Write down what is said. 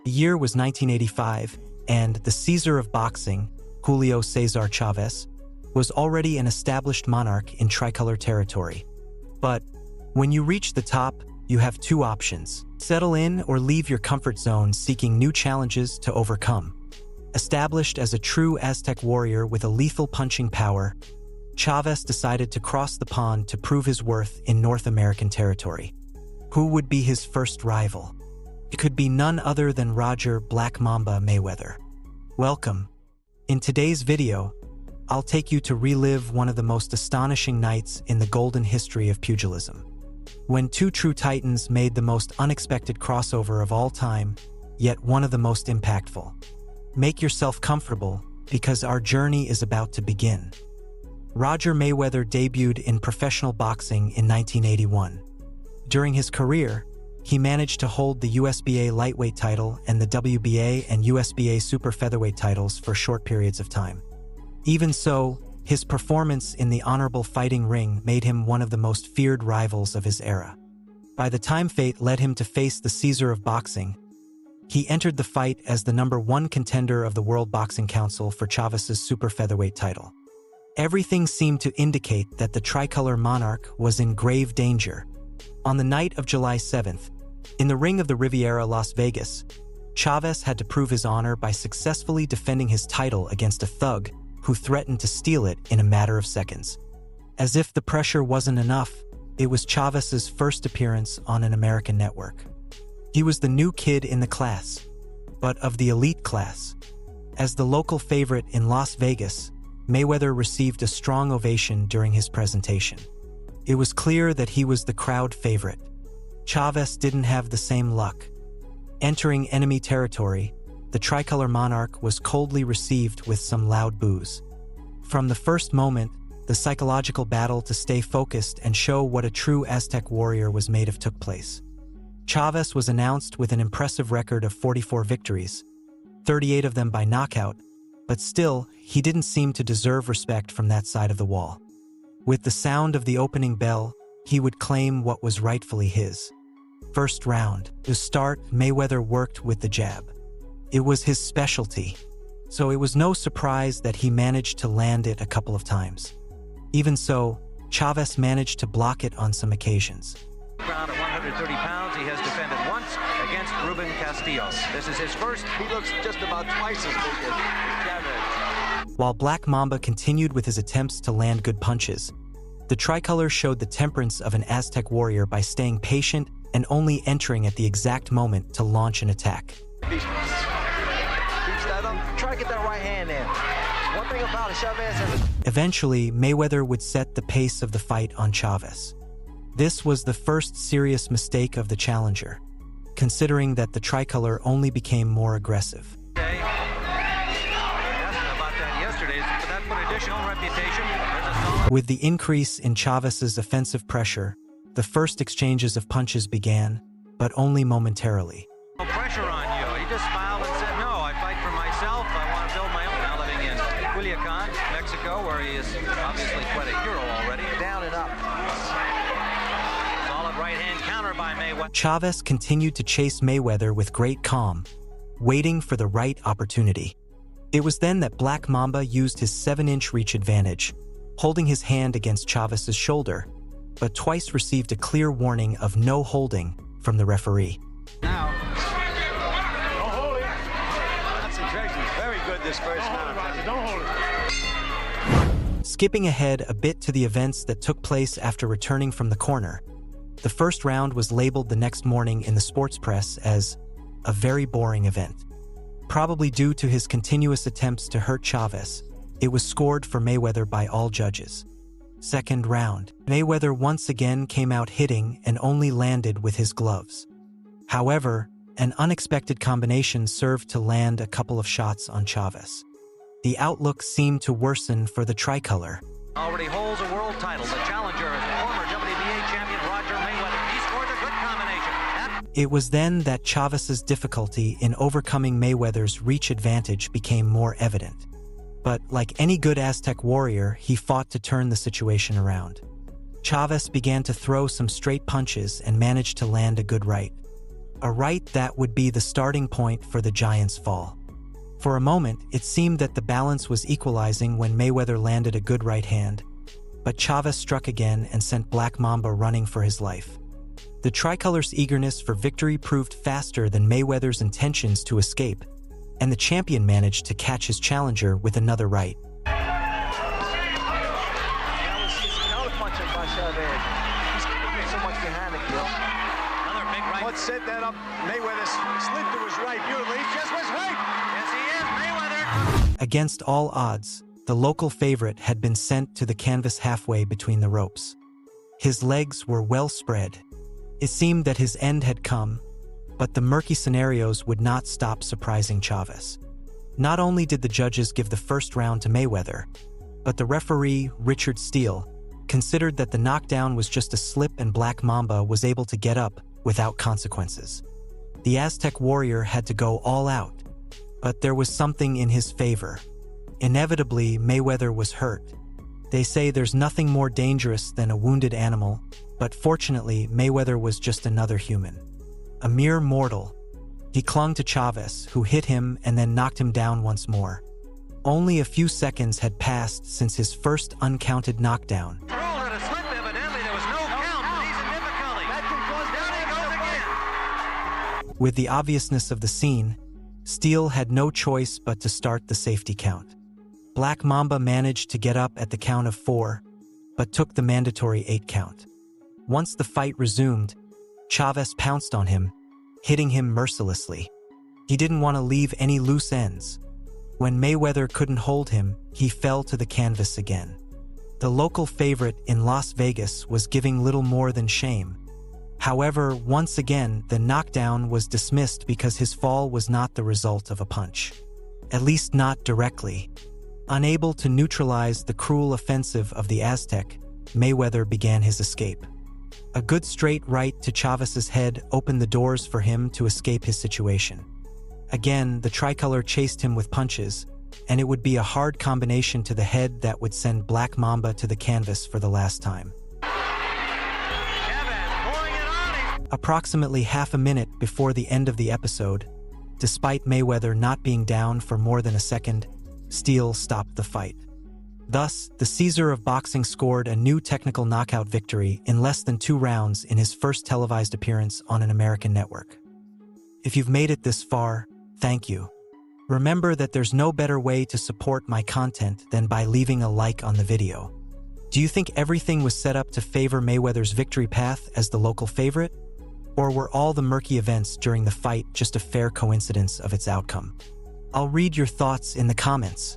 The year was 1985, and the Caesar of boxing, Julio César Chávez, was already an established monarch in tricolor territory. But when you reach the top, you have two options: settle in or leave your comfort zone seeking new challenges to overcome. Established as a true Aztec warrior with a lethal punching power, Chavez decided to cross the pond to prove his worth in North American territory. Who would be his first rival? It could be none other than Roger "Black Mamba" Mayweather. Welcome. In today's video, I'll take you to relive one of the most astonishing nights in the golden history of pugilism. When two true titans made the most unexpected crossover of all time, yet one of the most impactful. Make yourself comfortable, because our journey is about to begin. Roger Mayweather debuted in professional boxing in 1981. During his career, he managed to hold the USBA lightweight title and the WBA and USBA super featherweight titles for short periods of time. Even so, his performance in the honorable fighting ring made him one of the most feared rivals of his era. By the time fate led him to face the Caesar of boxing, he entered the fight as the #1 contender of the World Boxing Council for Chavez's super featherweight title. Everything seemed to indicate that the tricolor monarch was in grave danger. On the night of July 7th, in the ring of the Riviera, Las Vegas, Chavez had to prove his honor by successfully defending his title against a thug who threatened to steal it in a matter of seconds. As if the pressure wasn't enough, it was Chavez's first appearance on an American network. He was the new kid in the class, but of the elite class. As the local favorite in Las Vegas, Mayweather received a strong ovation during his presentation. It was clear that he was the crowd favorite. Chavez didn't have the same luck. Entering enemy territory, the tricolor monarch was coldly received with some loud boos. From the first moment, the psychological battle to stay focused and show what a true Aztec warrior was made of took place. Chavez was announced with an impressive record of 44 victories, 38 of them by knockout, but still, he didn't seem to deserve respect from that side of the wall. With the sound of the opening bell, he would claim what was rightfully his. First round. To start, Mayweather worked with the jab. It was his specialty, so it was no surprise that he managed to land it a couple of times. Even so, Chavez managed to block it on some occasions. Round at 130 pounds, he has defended once against Ruben Castillo. This is his first. He looks just about twice as big as Chavez. While Black Mamba continued with his attempts to land good punches, the tricolor showed the temperance of an Aztec warrior by staying patient and only entering at the exact moment to launch an attack. Try to get that right hand in. One thing about it, Chavez has Eventually, Mayweather would set the pace of the fight on Chavez. This was the first serious mistake of the challenger, considering that the tricolor only became more aggressive. Okay. Asked him about that yesterday, but that put additional reputation. With the increase in Chavez's offensive pressure, the first exchanges of punches began, but only momentarily. No pressure on you. He just smiled and said, "No, I fight for myself. I want to build my own." Now living in Culiacan, Mexico, where he is obviously quite a hero already. down and up. Solid right-hand counter by Mayweather. Chavez continued to chase Mayweather with great calm, waiting for the right opportunity. It was then that Black Mamba used his 7-inch reach advantage, holding his hand against Chavez's shoulder, but twice received a clear warning of no holding from the referee. Now, don't hold it. Concentration is very good this first round. Don't hold it. Skipping ahead a bit to the events that took place after returning from the corner, the first round was labeled the next morning in the sports press as a very boring event. Probably due to his continuous attempts to hurt Chavez, it was scored for Mayweather by all judges. Second round. Mayweather once again came out hitting and only landed with his gloves. However, an unexpected combination served to land a couple of shots on Chavez. The outlook seemed to worsen for the tricolor. Already holds a world title. The challenger is former WBA champion Roger Mayweather. He scored a good combination. It was then that Chavez's difficulty in overcoming Mayweather's reach advantage became more evident. But like any good Aztec warrior, he fought to turn the situation around. Chavez began to throw some straight punches and managed to land a good right. a right that would be the starting point for the Giant's fall. For a moment, it seemed that the balance was equalizing when Mayweather landed a good right hand, but Chavez struck again and sent Black Mamba running for his life. The tricolor's eagerness for victory proved faster than Mayweather's intentions to escape, and the champion managed to catch his challenger with another right. That was his counterpunch by Chavez. He's keeping so much behind the kill. Another big right. What set that up? Mayweather slid to his right beautifully. He just was hurt. Yes, he is. Mayweather. Against all odds, the local favorite had been sent to the canvas halfway between the ropes. His legs were well spread. It seemed that his end had come, but the murky scenarios would not stop surprising Chavez. Not only did the judges give the first round to Mayweather, but the referee, Richard Steele, considered that the knockdown was just a slip and Black Mamba was able to get up without consequences. The Aztec warrior had to go all out, but there was something in his favor. Inevitably, Mayweather was hurt. They say there's nothing more dangerous than a wounded animal, but fortunately, Mayweather was just another human. A mere mortal. He clung to Chavez, who hit him and then knocked him down once more. Only a few seconds had passed since his first uncounted knockdown. Roll at a slip, evidently. There was no count, but he's in difficulty. That can cause Down he goes again. With the obviousness of the scene, Steele had no choice but to start the safety count. Black Mamba managed to get up at the count of 4, but took the mandatory 8 count. Once the fight resumed, Chavez pounced on him, hitting him mercilessly. He didn't want to leave any loose ends. When Mayweather couldn't hold him, he fell to the canvas again. The local favorite in Las Vegas was giving little more than shame. However, once again, the knockdown was dismissed because his fall was not the result of a punch. At least not directly. Unable to neutralize the cruel offensive of the Aztec, Mayweather began his escape. A good straight right to Chavez's head opened the doors for him to escape his situation. Again, the tricolor chased him with punches, and it would be a hard combination to the head that would send Black Mamba to the canvas for the last time. Chavez pouring it on him. Approximately half a minute before the end of the episode, despite Mayweather not being down for more than a second, Steele stopped the fight. Thus, the Caesar of boxing scored a new technical knockout victory in less than 2 rounds in his first televised appearance on an American network. If you've made it this far, thank you. Remember that there's no better way to support my content than by leaving a like on the video. Do you think everything was set up to favor Mayweather's victory path as the local favorite? Or were all the murky events during the fight just a fair coincidence of its outcome? I'll read your thoughts in the comments.